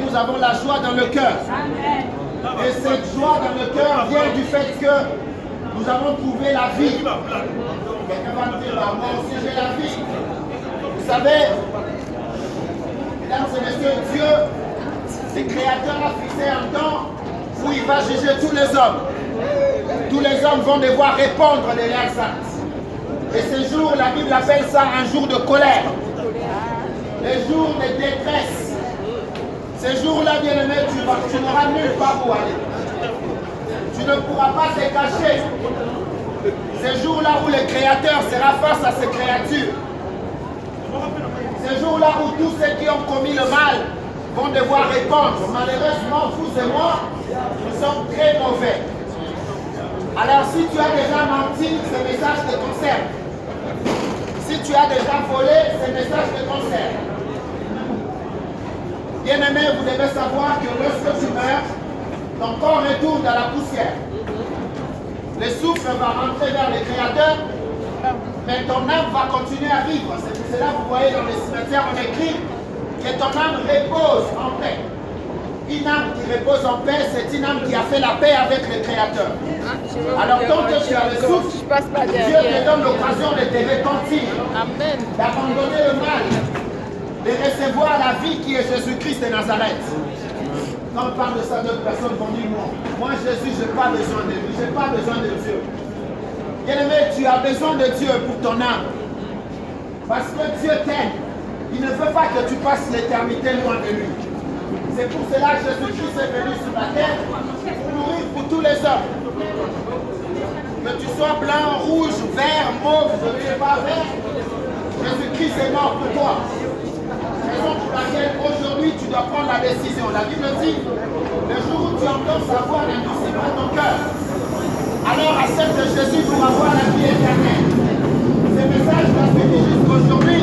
Nous avons la joie dans le cœur. Et cette joie dans le cœur vient du fait que nous avons trouvé la vie. Quelqu'un va me dire, moi aussi j'ai la vie. Vous savez, mesdames et messieurs, Dieu, le Créateur, a fixé un temps où il va juger tous les hommes. Tous les hommes vont devoir répondre de leurs actes. Et ce jour, la Bible appelle ça un jour de colère. Les jours de détresse. Ces jours-là, bien-aimé, tu n'auras nulle part où aller. Tu ne pourras pas te cacher. Ces jours-là où le Créateur sera face à ses créatures. Ces jours-là où tous ceux qui ont commis le mal vont devoir répondre. Malheureusement, vous et moi, nous sommes très mauvais. Alors si tu as déjà menti, ce message te concerne. Si tu as déjà volé, ce message te concerne. Bien-aimé, vous devez savoir que lorsque tu meurs, ton corps retourne dans la poussière. Le souffle va rentrer vers le Créateur, mais ton âme va continuer à vivre. C'est pour cela que vous voyez dans les cimetières, on écrit que ton âme repose en paix. Une âme qui repose en paix, c'est une âme qui a fait la paix avec le Créateur. Alors tant que tu as le souffle, Dieu te donne l'occasion de te repentir, d'abandonner le mal, de recevoir la vie qui est Jésus-Christ de Nazareth. Quand on parle de ça, d'autres personnes vont dire moi Jésus, je n'ai pas besoin de lui, je n'ai pas besoin de Dieu. Bien-aimé, tu as besoin de Dieu pour ton âme. Parce que Dieu t'aime. Il ne veut pas que tu passes l'éternité loin de lui. C'est pour cela que Jésus-Christ est venu sur la terre pour mourir pour tous les hommes. Que tu sois blanc, rouge, vert, mauve, je ne sais pas vert, Jésus-Christ est mort pour toi. Raison pour laquelle aujourd'hui tu dois prendre la décision. La Bible dit, le jour où tu entends sa voix, n'endurcis pas ton cœur. Alors accepte Jésus pour avoir la vie éternelle. Ce message va suivre jusqu'aujourd'hui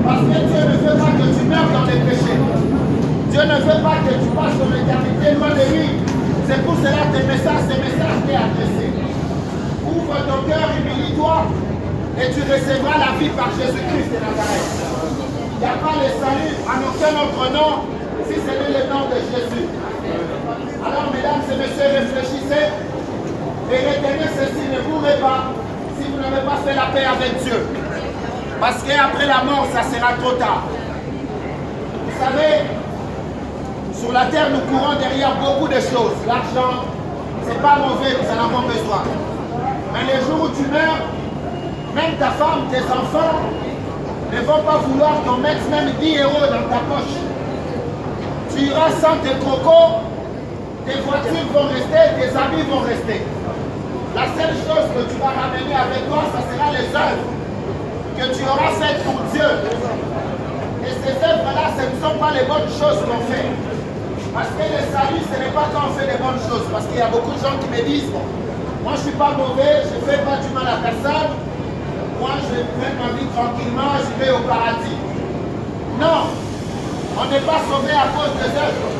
parce que Dieu ne veut pas que tu meurs dans les péchés. Dieu ne veut pas que tu passes ton éternité loin de lui. C'est pour cela que ces messages t'est adressé. Ouvre ton cœur, humilie-toi et tu recevras la vie par Jésus-Christ de Nazareth. Il n'y a pas le salut en aucun autre nom si ce n'est le nom de Jésus. Alors, mesdames et messieurs, réfléchissez et retenez ceci, ne mourrez pas si vous n'avez pas fait la paix avec Dieu. Parce qu'après la mort, ça sera trop tard. Vous savez, sur la terre, nous courons derrière beaucoup de choses. L'argent, c'est pas mauvais, nous en avons besoin. Mais les jours où tu meurs, même ta femme, tes enfants, ne vont pas vouloir qu'on mette même 10 € dans ta poche. Tu iras sans tes crocos, tes voitures vont rester, tes habits vont rester. La seule chose que tu vas ramener avec toi, ça sera les œuvres que tu auras faites pour Dieu. Et ces œuvres-là, ce ne sont pas les bonnes choses qu'on fait. Parce que le salut, ce n'est pas quand on fait les bonnes choses. Parce qu'il y a beaucoup de gens qui me disent, moi je ne suis pas mauvais, je ne fais pas du mal à personne. Moi, je fais ma vie tranquillement, je vais au paradis. Non, on n'est pas sauvé à cause des œuvres.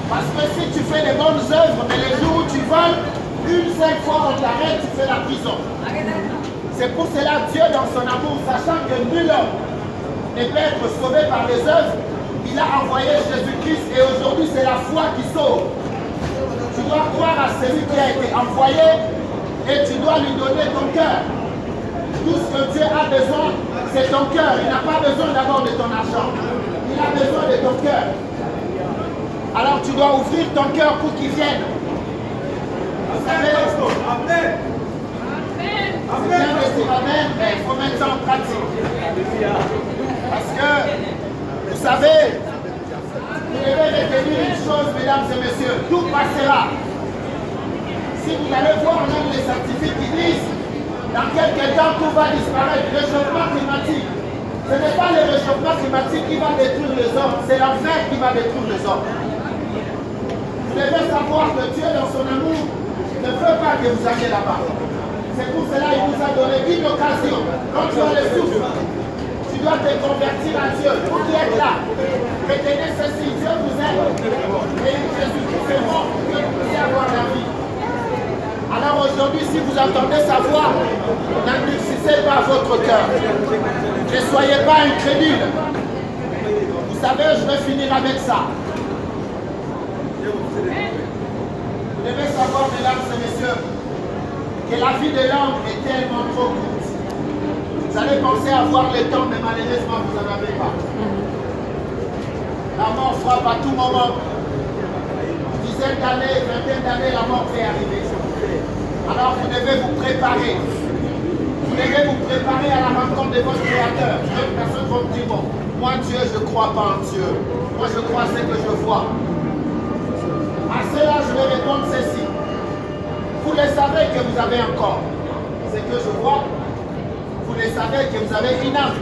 Parce que si tu fais les bonnes œuvres, mais les jours où tu voles, une seule fois on t'arrête, tu fais la prison. C'est pour cela Dieu, dans son amour, sachant que nul homme ne peut être sauvé par les œuvres, il a envoyé Jésus-Christ et aujourd'hui c'est la foi qui sauve. Tu dois croire à celui qui a été envoyé et tu dois lui donner ton cœur. Tout ce que Dieu a besoin, c'est ton cœur. Il n'a pas besoin d'abord de ton argent. Il a besoin de ton cœur. Alors tu dois ouvrir ton cœur pour qu'il vienne. Vous savez, Amen. C'est bien de dire Amen, mais il faut mettre ça en pratique. Parce que, vous savez, vous devez retenir une chose, mesdames et messieurs, tout passera. Si vous allez voir même les scientifiques qui disent dans quelques temps, tout va disparaître. Le réchauffement climatique. Ce n'est pas le réchauffement climatique qui va détruire les hommes, c'est l'enfer qui va détruire les hommes. Vous devez savoir que Dieu, dans son amour, ne veut pas que vous alliez là-bas. C'est pour cela qu'il vous a donné une occasion. Quand tu as le souffle, tu dois te convertir à Dieu. Vous qui êtes là, retenez ceci, Dieu vous aime. Et Jésus-Christ est mort pour que vous puissiez avoir la vie. Alors aujourd'hui, si vous entendez sa voix, n'endurcissez pas votre cœur. Ne soyez pas incrédule. Vous savez, je vais finir avec ça. savoir, mesdames et messieurs, que la vie de l'homme est tellement trop courte. Vous allez penser avoir le temps, mais malheureusement, vous n'en avez pas. La mort frappe à tout moment. Dizaines d'années, vingtaine d'années, la mort peut arriver. Alors vous devez vous préparer. Vous devez vous préparer à la rencontre de votre Créateur. D'autres personnes vont me dire, bon, moi Dieu, je ne crois pas en Dieu. Moi je crois ce que je vois. À cela, je vais répondre ceci. Vous le savez que vous avez un corps. Ce que je vois, vous le savez que vous avez une âme.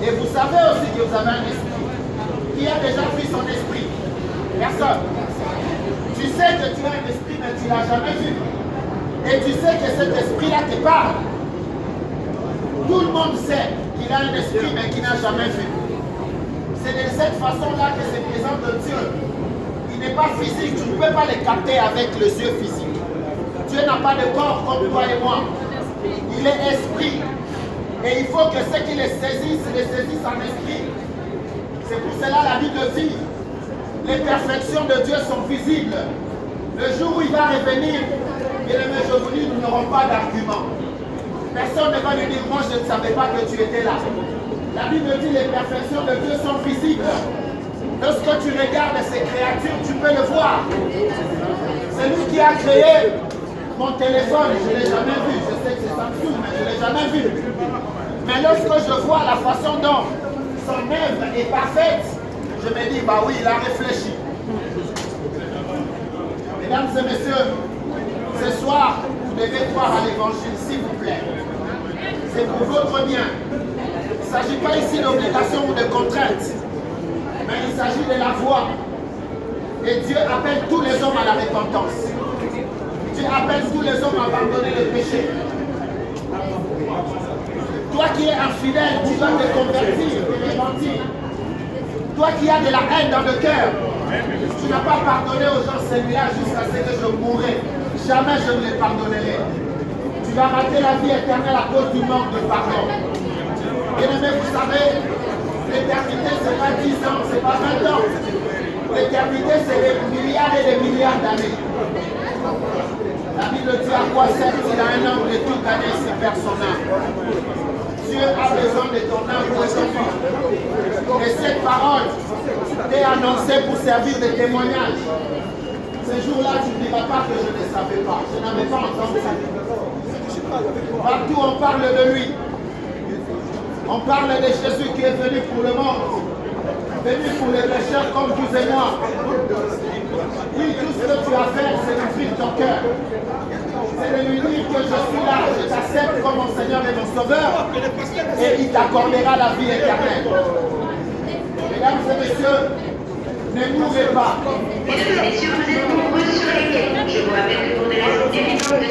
Et vous savez aussi que vous avez un esprit. Qui a déjà pris son esprit? Personne. Tu sais que tu as un esprit, mais tu ne l'as jamais vu. Et tu sais que cet esprit-là te parle. Tout le monde sait qu'il a un esprit, mais qu'il n'a jamais vu. C'est de cette façon-là que se présente Dieu. Il n'est pas physique, tu ne peux pas le capter avec les yeux physiques. Dieu n'a pas de corps comme toi et moi. Il est esprit. Et il faut que ceux qui le saisissent en esprit. C'est pour cela la Bible dit, les perfections de Dieu sont visibles. Le jour où il va revenir, bien-aimés, je vous dis, nous n'aurons pas d'argument. Personne ne va lui dire, moi je ne savais pas que tu étais là. La Bible dit, les perfections de Dieu sont visibles. Lorsque tu regardes ces créatures, tu peux le voir. C'est lui qui a créé mon téléphone, je ne l'ai jamais vu. Je sais que c'est Samsung, mais je ne l'ai jamais vu. Mais lorsque je vois la façon dont son œuvre est parfaite, je me dis, bah oui, il a réfléchi. Mesdames et messieurs, ce soir, vous devez croire à l'évangile, s'il vous plaît. C'est pour votre bien. Il ne s'agit pas ici d'obligation ou de contrainte, mais il s'agit de la voie. Et Dieu appelle tous les hommes à la repentance. Dieu appelle tous les hommes à abandonner le péché. Toi qui es infidèle, tu dois te convertir, te repentir. Toi qui as de la haine dans le cœur, tu n'as pas pardonné aux gens celui-là jusqu'à ce que je mourrai. Jamais je ne les pardonnerai. Tu vas rater la vie éternelle à cause du manque de pardon. Bien-aimés, vous savez, l'éternité, ce n'est pas 10 ans, ce n'est pas 20 ans. L'éternité, c'est des milliards et des milliards d'années. La Bible dit à quoi sert il a un homme de tout gagner s'il perd son âme. Dieu a besoin de ton âme pour son fils. Et cette parole t'est annoncée pour servir de témoignage. Ce jour-là, tu ne diras pas que je ne savais pas. Je n'avais pas entendu. Partout, on parle de lui. On parle de Jésus qui est venu pour le monde. Venu pour les pécheurs comme vous et moi. Oui, tout ce que tu as fait, c'est d'ouvrir ton cœur. C'est de lui dire que je suis là, je t'accepte comme mon Seigneur et mon Sauveur, et il t'accordera la vie éternelle. Mesdames et messieurs, ne mourrez pas. Mesdames et messieurs, vous êtes nombreux sur les quais. Je vous rappelle que pour de l'assistance de